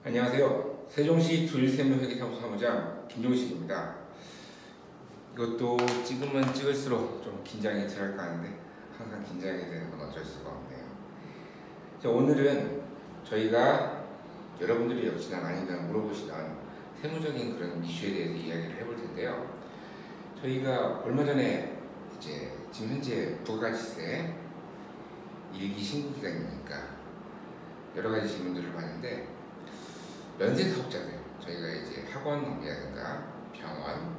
안녕하세요. 세종시 두일세무회계사무소 사무장 김종식입니다. 이것도 찍으면 찍을수록 좀 긴장이 덜할까 하는데 항상 긴장이 되는 건 어쩔 수가 없네요. 자, 오늘은 저희가 여러분들이 역시나 많이들 물어보시던 세무적인 그런 이슈에 대해서 이야기를 해볼 텐데요. 저희가 얼마 전에 지금 현재 부가가치세 일기 신고 기간이니까 여러 가지 질문들을 봤는데, 면세 사업자들, 저희가 학원이라든가 병원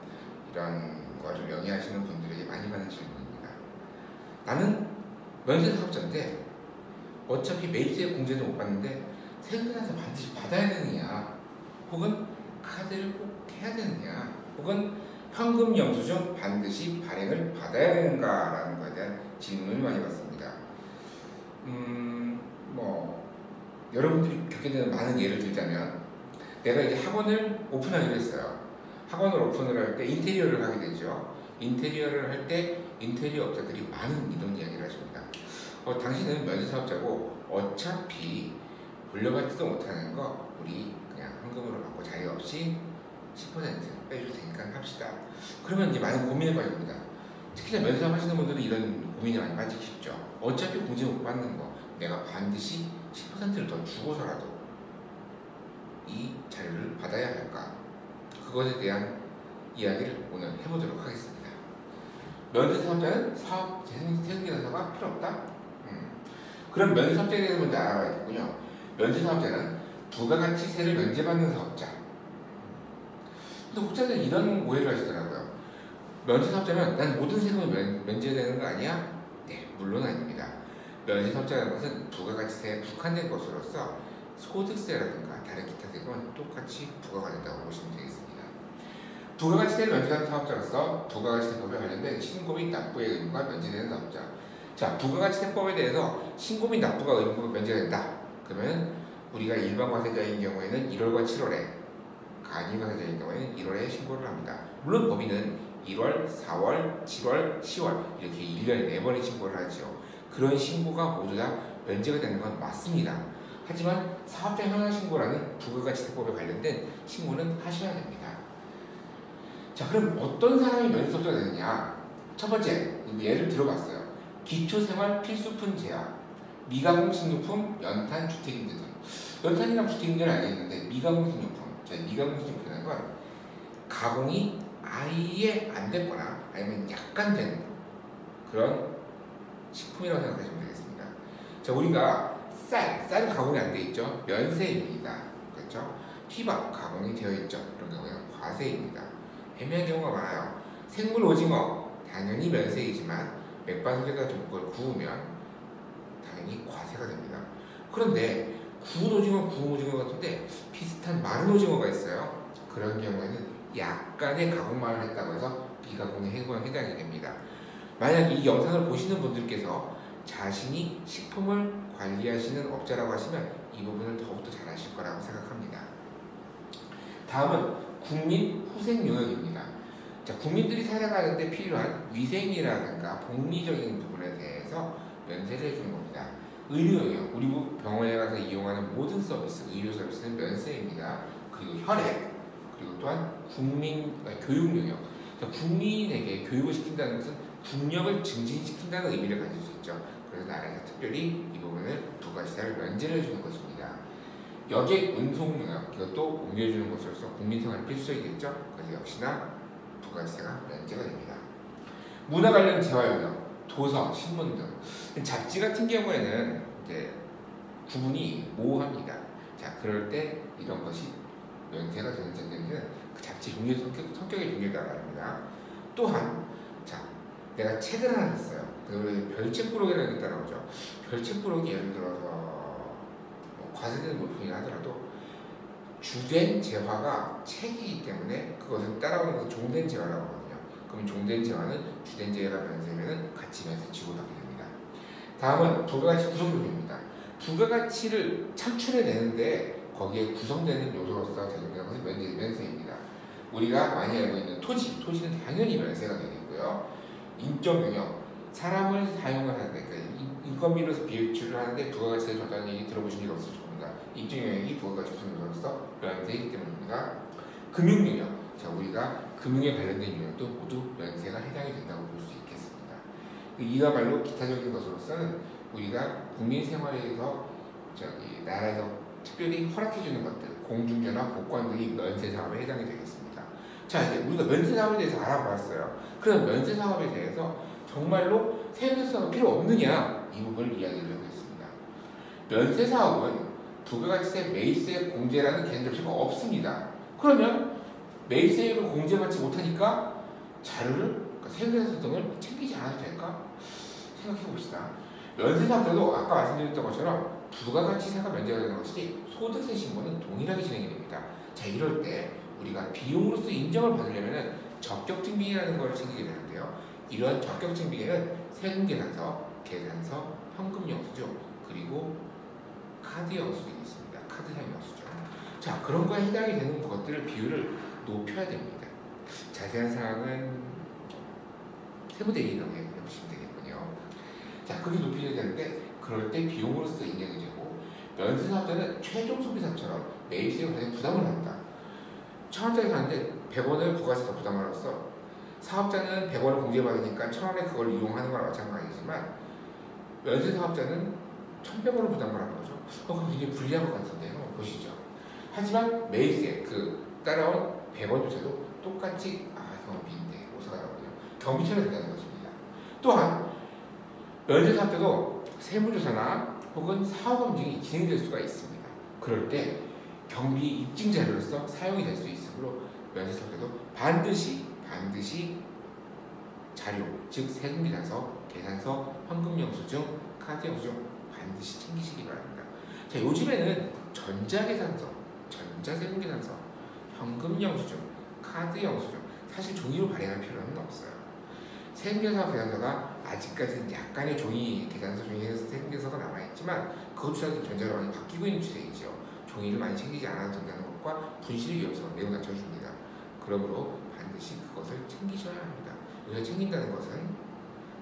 이런 거 좀 영위하시는 분들에게 많이 받는 질문입니다. 나는 면세 사업자인데 어차피 매입세 공제도 못 받는데 세금 나서 반드시 받아야 되느냐, 혹은 카드를 꼭 해야 되느냐, 혹은 현금 영수증 반드시 발행을 받아야 되는가라는 것에 대한 질문을 많이 받습니다. 여러분들이 겪게 되는 많은 예를 들자면, 내가 학원을 오픈하기로 했어요. 학원을 오픈을 할 때 인테리어를 하게 되죠. 인테리어를 할 때 인테리어 업자들이 많은 이런 이야기를 하십니다. 당신은 면세사업자고 어차피 돌려받지도 못하는 거 우리 그냥 현금으로 받고 자리 없이 10% 빼줄 테니까 합시다. 그러면 많은 고민을 받게 됩니다. 특히나 면세사업 하시는 분들은 이런 고민이 많이 빠지기 쉽죠. 어차피 공제 못 받는 거 내가 반드시 10%를 더 주고서라도 이 자료를 받아야 할까? 그것에 대한 이야기를 오늘 해보도록 하겠습니다. 면세사업자는 세금계산서가 필요 없다? 그럼 면세사업자에 대해서 먼저 알아봐야겠군요. 면세사업자는 부가가치세를 면제받는 사업자. 근데 혹자는 이런 오해를 하시더라고요. 면세사업자면 난 모든 세금을 면제되는 거 아니야? 네, 물론 아닙니다. 면세사업자라는 것은 부가가치세에 국한된 것으로서 소득세라든가 다른 기타 세금은 똑같이 부과가 된다고 보시면 되겠습니다. 부가가치세를 면제하는 사업자로서 부가가치세법에 관련된 신고 및 납부의 의무가 면제되는 사업자. 자, 부가가치세법에 대해서 신고 및 납부가 의무가 면제가 된다. 그러면 우리가 일반 과세자인 경우에는 1월과 7월에, 간이 과세자인 경우에는 1월에 신고를 합니다. 물론 법인은 1월, 4월, 7월, 10월 이렇게 1년에 4번의 신고를 하죠. 그런 신고가 모두 다 면제가 되는 건 맞습니다. 하지만 사업자 현황 신고라는 부가가치세법에 관련된 신고는 하셔야 됩니다. 자, 그럼 어떤 사람이 면세사업자가 되느냐? 첫 번째, 예를 들어봤어요. 기초생활 필수품 제약, 미가공 식료품, 연탄, 주택임대 등. 연탄이랑 주택임대는 알겠는데 미가공 식료품, 미가공 식료품이라는 건 가공이 아예 안 됐거나 아니면 약간 된 그런 식품이라고 생각하시면 되겠습니다. 자, 우리가 쌀은 가공이 안 돼 있죠. 면세입니다. 그렇죠? 튀밥 가공이 되어 있죠. 이런 경우에는 과세입니다. 애매한 경우가 많아요. 생물 오징어 당연히 면세이지만 맥반석에다 좀 그걸 구우면 당연히 과세가 됩니다. 그런데 구운 오징어 같은데 비슷한 마른 오징어가 있어요. 그런 경우에는 약간의 가공만을 했다고 해서 비가공에 해당이 됩니다. 만약 이 영상을 보시는 분들께서 자신이 식품을 관리하시는 업자라고 하시면 이 부분을 더욱더 잘 아실 거라고 생각합니다. 다음은 국민 후생 용역입니다. 자, 국민들이 살아가는데 필요한 위생이라든가 복리적인 부분에 대해서 면세를 해주는 겁니다. 의료 용역, 우리 병원에 가서 이용하는 모든 서비스, 의료 서비스는 면세입니다. 그리고 혈액, 그리고 또한 교육 용역. 자, 국민에게 교육을 시킨다는 것은 국력을 증진시킨다는 의미를 가질 수 있죠. 그래서 나라에서 특별히 이 부분을 부가가치세를 면제를 해주는 것입니다. 여객 운송 용역, 이것도 옮겨주는 것으로서 국민생활 필수적이겠죠. 그래서 역시나 부가가치세가 면제가 됩니다. 문화 관련 재화 용역, 도서, 신문 등 잡지 같은 경우에는 구분이 모호합니다. 자, 그럴 때 이런 것이 면세가 되는지 안 되는지는 그 잡지 종류 성격의 종류에 따라 다릅니다. 또한 내가 책을 하나 냈어요. 별책 부록이라는 게 따라오죠. 별책 부록이 예를 들어서 과세되는 물품이라 하더라도 주된 재화가 책이기 때문에 그것을 따라오는 것을 종된 재화라고 하거든요. 그럼 종된 재화는 주된 재화가 면세면 같이 면세 지급받게 됩니다. 다음은 부가가치 구성요소입니다. 부가가치를 창출해내는데 거기에 구성되는 요소로서 적용되는 것은 면세입니다. 우리가 많이 알고 있는 토지는 당연히 면세가 되겠고요. 인적 용역, 사람을 사용을 하는데, 인건비로서 비율을 하는데 부가가치세를 줬다는 얘기 들어보신 적 없으실 겁니다. 입증영역이 부가가치 조성으로서 면세이기 때문입니다. 금융유형, 자 우리가 금융에 관련된 유형도 모두 면세가 해당이 된다고 볼 수 있겠습니다. 이야말로 기타적인 것으로서는 우리가 국민 생활에서 나라에서 특별히 허락해주는 것들, 공중전화, 복권 등이 면세 사업에 해당이 되겠습니다. 자 이제 우리가 면세 사업에 대해서 알아보았어요. 그럼 면세 사업에 대해서 정말로 세금 사업이 필요 없느냐 이 부분을 이야기를 해보겠습니다. 면세 사업은 부가가치세, 매입세 공제라는 개념 자체가 없습니다. 그러면 매입세율을 공제받지 못하니까 자료를 그러니까 세금에서 등을 챙기지 않아도 될까? 생각해 봅시다. 면세 사업자도 아까 말씀드렸던 것처럼 부가가치세가 면제가 되는 것이 소득세 신고는 동일하게 진행이 됩니다. 자 이럴 때 우리가 비용으로서 인정을 받으려면 적격증빙이라는 걸 챙기게 되는데요. 이러한 적격증빙에는 세금계산서, 계산서, 현금영수증 그리고 카드 영수증이 있습니다. 카드상 영수증. 자 그런 거에 해당이 되는 것들을 비율을 높여야 됩니다. 자세한 사항은 세무대리인하고 얘기해 보시면 되겠군요. 자 그게 높여야 되는데 그럴 때 비용으로서 인정이 되고 면세사업자는 최종 소비자처럼 매입세에 관해 부담을 합니다. 1,000원짜리 사는데 100원을 부가세서 부담으로써 사업자는 100원을 공제받으니까 1,000원에 그걸 이용하는 거랑 마찬가지지만 면세사업자는 1,100원을 부담을 하는 거죠. 그럼 굉장히 불리한 것 같은데요. 보시죠. 하지만 매입세, 따라온 100원조차도 똑같이 경비인데 오사가 나오고요. 경비처럼 된다는 것입니다. 또한 면세사업자도 세무조사나 혹은 사업검증이 진행될 수가 있습니다. 그럴 때 경비 입증 자료로서 사용이 될 수 있으므로 면세사업자도 반드시 자료, 즉 세금계산서, 계산서, 현금영수증, 카드영수증 반드시 챙기시기 바랍니다. 자 요즘에는 전자계산서, 전자세금계산서, 현금영수증, 카드영수증 사실 종이로 발행할 필요는 없어요. 세금계산서, 계산서가 아직까지는 약간의 종이 계산서, 종이 세금계산서가 남아있지만 그것조차도 전자로 많이 바뀌고 있는 추세이죠. 종이를 많이 챙기지 않아도 된다는 것과 분실 위험성을 매우 낮춰줍니다. 그러므로 반드시 그것을 챙기셔야 합니다. 우리가 챙긴다는 것은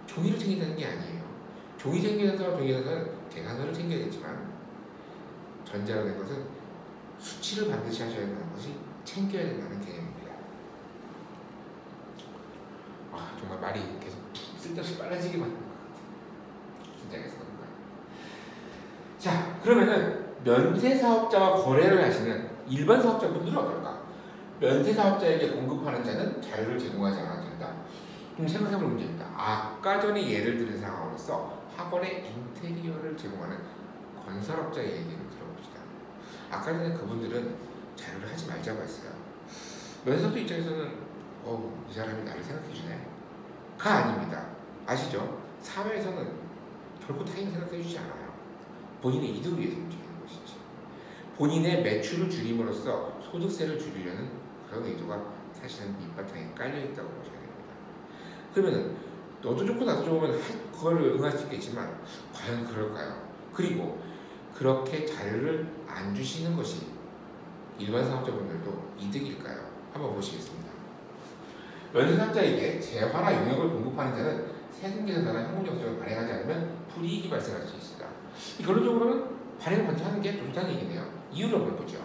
종이를 챙긴다는 게 아니에요. 종이 챙겨서 종이에서는 계산서를 챙겨야겠지만 전자로 된 것은 수치를 반드시 하셔야 된다는 것이 챙겨야 된다는 개념입니다. 정말 말이 계속 쓸데없이 빨라지기만 하는 것 같아요. 긴장해서 그런가. 자 그러면은 면세사업자와 거래를 하시는 일반 사업자분들은 어떨까? 면세사업자에게 공급하는 자는 자료를 제공하지 않아도 된다. 좀 생각해볼 문제입니다. 아까 전에 예를 들은 상황으로서 학원의 인테리어를 제공하는 건설업자의 얘기를 들어봅시다. 아까 전에 그분들은 자료를 하지 말자고 했어요. 면세사업자 입장에서는 이 사람이 나를 생각해주네. 가 아닙니다. 아시죠? 사회에서는 결코 타인 생각해주지 않아요. 본인의 이득을 위해서 움직이는 것이지. 본인의 매출을 줄임으로써 소득세를 줄이려는 그런 의도가 사실은 밑바탕에 깔려있다고 보셔야 됩니다. 그러면 너도 좋고 나도 좋으면 그걸 응할 수 있겠지만 과연 그럴까요? 그리고 그렇게 자료를 안 주시는 것이 일반 사업자분들도 이득일까요? 한번 보시겠습니다. 면세사업자에게 재화나 용역을 공급하는 자는 세금계산서나 현금영수증을 발행하지 않으면 불이익이 발생할 수 있습니다. 결론적으로는 발행을 먼저 하는 게 좋다는 얘기네요. 이유를 한번 보죠.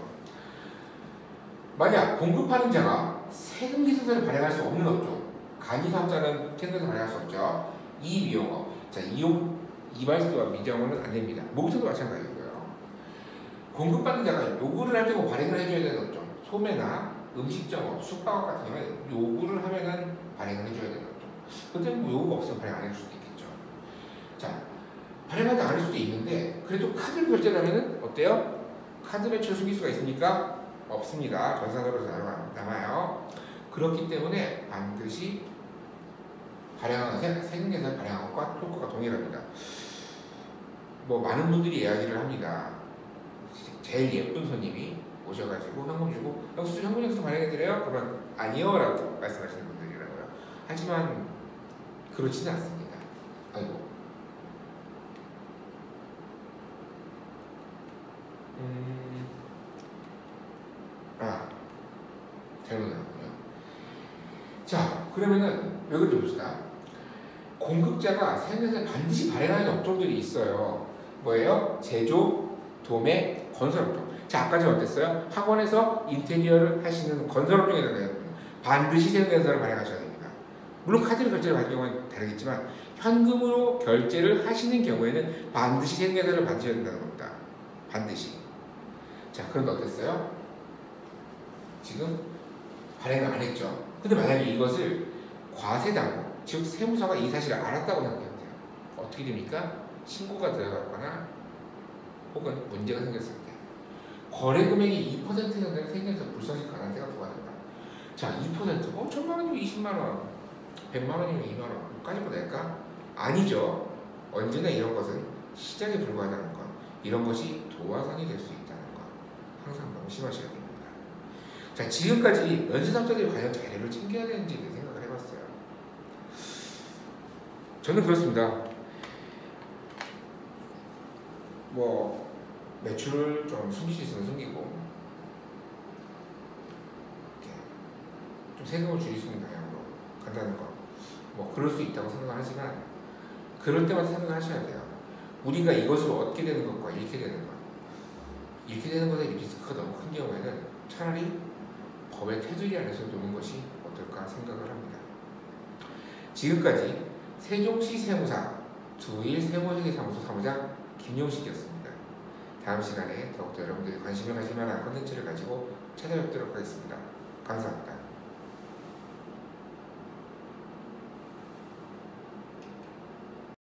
만약 공급하는 자가 세금계산서를 발행할 수 없는 업종, 간이사업자는 세금계산서 발행할 수 없죠. 이미용업, 자 이발소와 미장원은 안 됩니다. 목욕탕도 마찬가지고요. 공급받는 자가 요구를 할 때고 발행을 해줘야 되는 업종, 소매나 음식점업, 숙박업 같은 경우는 요구를 하면은 발행을 해줘야 되는 업종. 근데 요구가 없으면 발행 안 해줄 수도 있겠죠. 자, 발행하지 않을 수도 있는데 그래도 카드를 결제를 하면은 어때요? 카드 매출 숨길 수가 있습니까? 없습니다. 전산으로 남아요. 그렇기 때문에 반드시 세금계산 발행한 것과 효과가 동일합니다. 많은 분들이 이야기를 합니다. 제일 예쁜 손님이 오셔가지고 현금 주고 현금영수증 발행해드려요? 그러면 아니요 라고 말씀하시는 분들이라고요. 하지만 그렇지는 않습니다. 아이고 잘못 나왔군요. 자 그러면은 왜 그런지 봅시다. 공급자가 세무서에 반드시 발행하는 업종들이 있어요. 뭐예요? 제조, 도매, 건설업종. 자, 아까 전 어땠어요? 학원에서 인테리어를 하시는 건설업종에다가 반드시 세무서를 발행하셔야 됩니다. 물론 카드로 결제를 받을 경우는 다르겠지만 현금으로 결제를 하시는 경우에는 반드시 세무서를 받으셔야 된다는 겁니다. 반드시. 자, 그런데 어땠어요? 지금 발행을 안 했죠. 근데 만약에 이것을 과세당국, 즉 세무서가 이 사실을 알았다고 생각해보세요. 어떻게 됩니까? 신고가 들어갔거나 혹은 문제가 생겼을 때 거래 금액이 2% 정도 생겨서 불성실 가능성가 부과된다. 자, 2%, 1,000만 원이면 20만 원, 100만 원이면 2만 원까지 보낼까? 아니죠. 언제나 이런 것은 시작에 불과하다는 것, 이런 것이 도화선이 될 수 있다는 것, 항상 명심하셔야 됩니다. 자, 지금까지 연수삼자들이 과연 자료를 챙겨야 되는지 생각을 해봤어요. 저는 그렇습니다. 뭐 매출을 좀 숨길 수 있으면 숨기고 좀 세금을 줄일 수 있는 방향으로 간다는 거, 뭐 그럴 수 있다고 생각하지만 그럴 때마다 생각을 하셔야 돼요. 우리가 이것을 얻게 되는 것과 잃게 되는 것, 잃게 되는 것의 리스크가 너무 큰 경우에는 차라리 법의 테두리 안에서 노는 것이 어떨까 생각을 합니다. 지금까지 세종시 세무사 두일 세무회계사무소 사무장 김용식이었습니다. 다음 시간에 더욱더 여러분들이 관심을 가질 만한 콘텐츠를 가지고 찾아뵙도록 하겠습니다. 감사합니다.